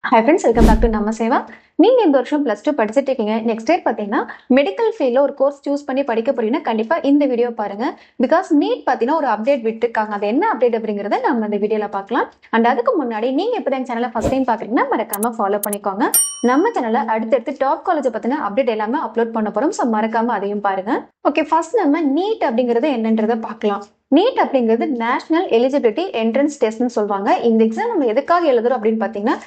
High friends, welcome back to நம்ம சேவா. நீங்க இந்த வருஷம் +2 படிச்சுட்டு இருக்கீங்க. நெக்ஸ்ட் இயர் பார்த்தீங்கன்னா மெடிக்கல் ஃபீல்டில் ஒரு கோர்ஸ் சூஸ் பண்ணி படிக்க போறீங்கன்னா கண்டிப்பா இந்த வீடியோ பாருங்க. பிகாஸ் நீட் பார்த்தீங்கன்னா ஒரு அப்டேட் விட்டுருக்காங்க. அது என்ன அப்டேட் அப்படிங்கிறத நம்ம இந்த வீடியோல பார்க்கலாம். அண்ட் அதுக்கு முன்னாடி நீங்க இப்போ என் சேனலை ஃபர்ஸ்ட் டைம் பார்க்குறீங்கன்னா மறக்காம ஃபாலோ பண்ணிக்கோங்க. நம்ம சேனல்ல அடுத்தடுத்து டாப் காலேஜை பத்தின அப்டேட் எல்லாமே அப்லோட் பண்ண போறோம். ஸோ மறக்காம அதையும் பாருங்க. ஓகே, ஃபர்ஸ்ட் நம்ம நீட் அப்படிங்கறது என்னன்றதை பார்க்கலாம். நீட் அப்படிங்கிறது நேஷனல் எலிஜிபிலிட்டி என்ட்ரன்ஸ் டெஸ்ட்னு சொல்லுவாங்க. இந்த எக்ஸாம் நம்ம எதுக்காக எழுதுறோம் அப்படின்னு பார்த்தீங்கன்னா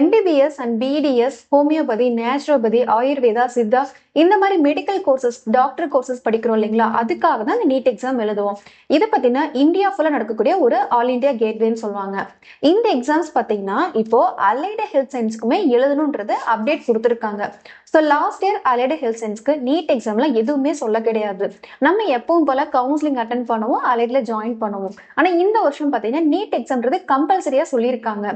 MBBS and BDS, homeopathy, naturopathy, Ayurveda, Siddha இந்த மாதிரி மெடிக்கல் கோர்சஸ், டாக்டர் கோர்சஸ் படிக்கிறோம் இல்லைங்களா, அதுக்காக தான் இந்த நீட் எக்ஸாம் எழுதுவோம். இது பார்த்தீங்கன்னா இந்தியா ஃபுல்லாக நடக்கக்கூடிய ஒரு ஆல் இண்டியா கேட்வேன்னு சொல்லுவாங்க. இந்த எக்ஸாம்ஸ் பார்த்தீங்கன்னா இப்போ அலைடு ஹெல்த் சயின்ஸ்க்குமே எழுதணுன்றது அப்டேட் கொடுத்துருக்காங்க. So last year allied health சயின்ஸ்க்கு நீட் எக்ஸாம்ல எதுவுமே சொல்ல கிடையாது. நம்ம எப்பவும் போல கவுன்சிலிங் அட்டன் பண்ணுவோம், அலைட்ல ஜாயின் பண்ணுவோம். ஆனால் இந்த வருஷம் பார்த்தீங்கன்னா நீட் எக்ஸாம்ன்றது கம்பல்சரியா சொல்லியிருக்காங்க.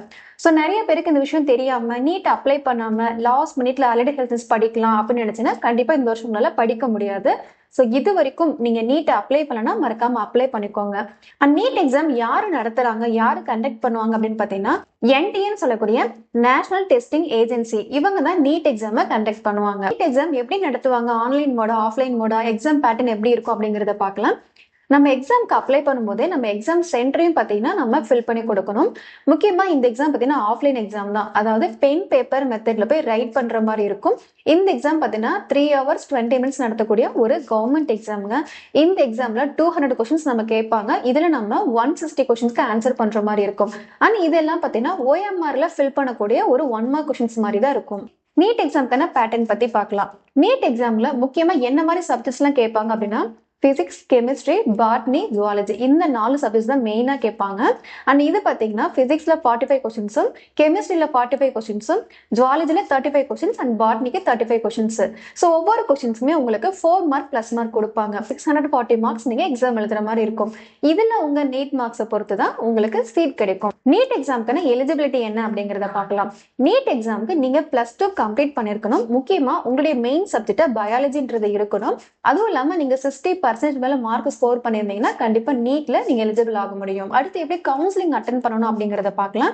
ஸோ நிறைய பேருக்கு இந்த விஷயம் தெரியாம நீட் அப்ளை பண்ணாம லாஸ்ட் மினிட்ல அலைடு ஹெல்த் சயின்ஸ் படிக்கலாம் அப்படின்னு நினைச்சுன்னா கண்டிப்பா இந்த வருஷம் உங்களால படிக்க முடியாது. ஸோ இது வரைக்கும் நீங்க நீட் அப்ளை பண்ணனா மறக்காம அப்ளை பண்ணிக்கோங்க. அண்ட் நீட் எக்ஸாம் யாரு நடத்துறாங்க, யாரு கண்டக்ட் பண்ணுவாங்க அப்படின்னு பாத்தீங்கன்னா NTN சொல்லக்கூடிய நேஷனல் டெஸ்டிங் ஏஜென்சி, இவங்க தான் நீட் எக்ஸாமை கண்டக்ட் பண்ணுவாங்க. நீட் எக்ஸாம் எப்படி நடத்துவாங்க, online Moda, offline Moda, exam pattern எப்படி இருக்கும் அப்படிங்கறத பார்க்கலாம். நம்ம எக்ஸாம்க்கு அப்ளை பண்ணும்போதே நம்ம எக்ஸாம் சென்டரையும் பார்த்தீங்கன்னா நம்ம ஃபில் பண்ணி கொடுக்கணும். முக்கியமா இந்த எக்ஸாம் பார்த்தீங்கன்னா ஆஃப்லைன் எக்ஸாம் தான், அதாவது பென் பேப்பர் மெத்தட்ல போய் ரைட் பண்ற மாதிரி இருக்கும். இந்த எக்ஸாம் பார்த்தீங்கன்னா 3 hours 20 minutes நடத்தக்கூடிய ஒரு கவர்மெண்ட் எக்ஸாமுங்க. இந்த எக்ஸாம்ல 200 கொஸ்டின்ஸ் நம்ம கேட்பாங்க. இதுல நம்ம 160 கொஸ்டின்ஸ்க்கு ஆன்சர் பண்ற மாதிரி இருக்கும். அண்ட் இதெல்லாம் பார்த்தீங்கன்னா OMRல ஃபில் பண்ணக்கூடிய ஒரு 1 mark கொஸ்டின்ஸ் மாதிரி தான் இருக்கும். நீட் எக்ஸாம்க்கான பேட்டர்ன் பத்தி பார்க்கலாம். நீட் எக்ஸாம்ல முக்கியமா என்ன மாதிரி சப்ஜெக்ட்ஸ் எல்லாம் கேட்பாங்க அப்படின்னா பிசிக்ஸ், கெமிஸ்ட்ரி, பாட்னி, ஜுவாலஜி, இந்த 4 சப்ஜெக்ட்ஸ் தான் மெயினா கேட்பாங்க. அண்ட் இது பாத்தீங்கன்னா பிசிக்ஸ்ல 45 கொஸ்டின்ஸும், கெமிஸ்ட்ரியில 45 கொஸ்டின்ஸும், ஜுவாலஜில 35 கொஸ்டின்ஸ் அண்ட் பாட்னிக்கு 35 கொஸ்டின்ஸ். ஸோ ஒவ்வொரு கொஸ்டின்ஸுமே உங்களுக்கு 4 mark + மார்க் கொடுப்பாங்க. 640 marks நீங்க எக்ஸாம் எழுதுற மாதிரி இருக்கும். இதுல உங்க நீட் மார்க்ஸை பொறுத்து தான் உங்களுக்கு சீட் கிடைக்கும். நீட் எக்ஸாம்க்கான எலிஜிபிலிட்டி என்ன அப்படிங்கறத பார்க்கலாம். நீட் எக்ஸாமுக்கு நீங்க +2 கம்ப்ளீட் பண்ணிருக்கணும். முக்கியமா உங்களுடைய மெயின் சப்ஜெக்ட் பயாலஜின்றது இருக்கணும். அதுவும் இல்லாம நீங்க 60% மேல மார்க் ஸ்கோர் பண்ணிருந்தீங்கன்னா கண்டிப்பா நீட்ல நீங்க எலிஜிபிள் ஆக முடியும். அடுத்து எப்படி கவுன்சிலிங் அட்டன் பண்ணணும் அப்படிங்கறத பார்க்கலாம்.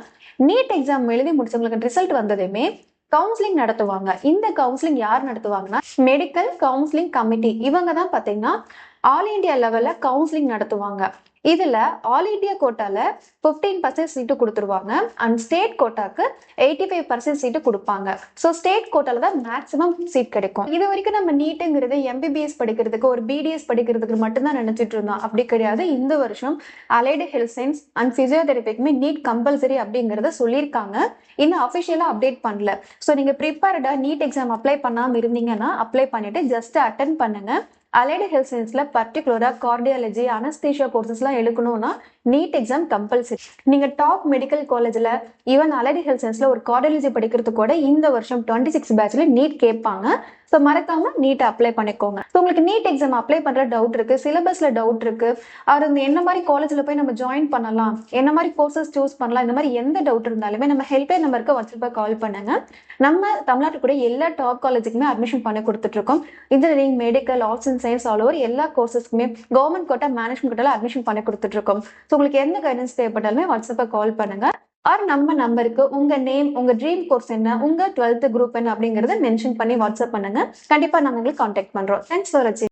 நீட் எக்ஸாம் எழுதி முடிச்சவங்களுக்கு ரிசல்ட் வந்ததுமே கவுன்சிலிங் நடத்துவாங்க. இந்த கவுன்சிலிங் யார் நடத்துவாங்கன்னா மெடிக்கல் கவுன்சிலிங் கமிட்டி, இவங்க தான் பாத்தீங்கன்னா ஆல் இண்டியா லெவல்ல கவுன்சிலிங் நடத்துவாங்க. இதுல ஆல் இண்டியா கோட்டால 15% சீட்டு கொடுத்துருவாங்க. அண்ட் ஸ்டேட் கோட்டாக்கு 85% சீட்டு கொடுப்பாங்க. ஸோ ஸ்டேட் கோட்டால தான் மேக்ஸிமம் சீட் கிடைக்கும். இது வரைக்கும் நம்ம நீட்டுங்கிறது MBBS படிக்கிறதுக்கு, ஒரு BDS படிக்கிறதுக்கு மட்டும்தான் நினைச்சிட்டு இருந்தோம். அப்படி கிடையாது. இந்த வருஷம் அலைடு ஹெல்த் சயின்ஸ் அண்ட் பிசியோதெரபிக்குமே நீட் கம்பல்சரி அப்படிங்கறத சொல்லியிருக்காங்க. இன்னும் அபிஷியலா அப்டேட் பண்ணல. ஸோ நீங்க ப்ரிப்பேர்டா நீட் எக்ஸாம் அப்ளை பண்ணாம இருந்தீங்கன்னா அப்ளை பண்ணிட்டு ஜஸ்ட் அட்டன் பண்ணுங்க. அலைடு ஹெல்த் சயின்ஸ்ல பர்டிகுலரா கார்டியாலஜி, அனஸ்தீஷியா கோர்சஸ் எல்லாம் எடுக்கணும்னா நீட் எக்ஸாம் கம்பல்சரி. நீங்க டாப் மெடிக்கல் காலேஜ்ல ஈவன் அலைடு ஹெல்த் சயின்ஸ்ல ஒரு கார்டியாலஜி படிக்கிறது கூட இந்த வருஷம் 26 பேட்ச்ல நீட் கேட்பாங்க. ஸோ மறக்காம நீட் அப்ளை பண்ணிக்கோங்க. ஸோ உங்களுக்கு நீட் எக்ஸாம் அப்ளை பண்ற டவுட் இருக்கு, சிலபஸ்ல டவுட் இருக்கு, அவர் என்ன மாதிரி காலேஜ்ல போய் நம்ம ஜாயின் பண்ணலாம், என்ன மாதிரி கோர்சஸ் சூஸ் பண்ணலாம், இந்த மாதிரி எந்த டவுட் இருந்தாலுமே நம்ம ஹெல்ப்லைன் நம்பருக்கு வாட்ஸ்அப்பா கால் பண்ணுங்க. நம்ம தமிழ்நாட்டு கூட எல்லா டாப் காலேஜுக்குமே அட்மிஷன் பண்ணி கொடுத்துட்டு இருக்கோம். Engineering, medical, arts and science all over எல்லா கோர்சஸ்க்குமே கவர்மெண்ட் கோட்டா, மேனேஜ்மெண்ட் கோட்டால அட்மிஷன் பண்ணி கொடுத்துட்டு இருக்கோம். ஸோ உங்களுக்கு எந்த கைடன்ஸ் தேவைப்பட்டாலுமே வாட்ஸ்அப்பா கால் பண்ணுங்க. ஆர் நம்ம நம்பருக்கு உங்க நேம், உங்க ட்ரீம் கோர்ஸ் என்ன, உங்க 12th குரூப் என்ன அப்படிங்கறத மென்ஷன் பண்ணி வாட்ஸ்அப் பண்ணுங்க. கண்டிப்பா நாங்க உங்களுக்கு கான்டாக்ட் பண்றோம். தேங்க்ஸ் ஃபார் வாட்சிங்.